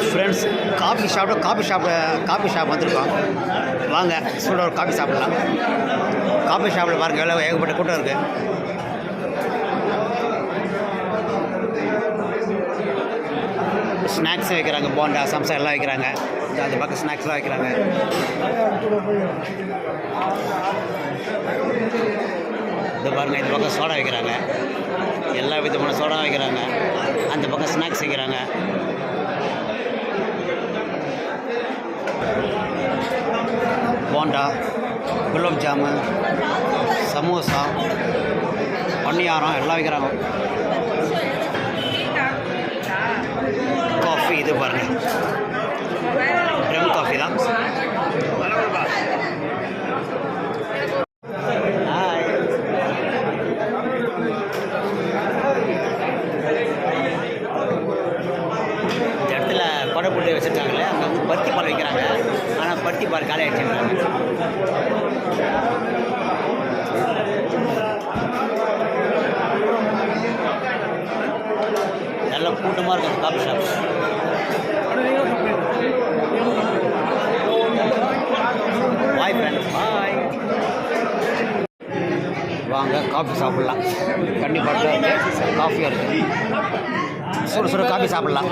Friends coffee shop வந்திருக்கோம். வாங்க சூட ஒரு காஃபி சாப்பிடலாம். காஃபி ஷாப்பில் பாருங்கள் எவ்வளோ ஏகப்பட்ட கூட்டம் இருக்குது. ஸ்நாக்ஸ் வைக்கிறாங்க, போண்டா சம்சா எல்லாம் வைக்கிறாங்க. அந்த பக்கம் ஸ்நாக்ஸ்லாம் வைக்கிறாங்க. இந்த பாருங்கள், இந்த பக்கம் சோடா வைக்கிறாங்க. எல்லா விதமான சோடா வைக்கிறாங்க. அந்த பக்கம் ஸ்நாக்ஸ் வைக்கிறாங்க. போண்டா, குலோப் ஜாமுன், சமோசா, பணியாரம் எல்லாம் வைக்கிறாங்க. காஃபி இது பாருங்கள், ட்ரம் காஃபி தான். இந்த இடத்துல கொடை போட்டு வச்சுருக்காங்களே, அங்கே வந்து பருத்தி பால் வைக்கிறாங்க. ஆனால் பருத்தி பால் காலி ஆகிடுச்சுன்றாங்க. நல்ல கூட்டமாக இருக்கும் காஃபி ஷாப். பாய் ஃப்ரெண்ட்ஸ், பாய். வாங்க காஃபி சாப்பிட்லாம். கண்டிப்பாக காஃபியாக இருக்குது. சுட சுட காஃபி சாப்பிட்லாம்.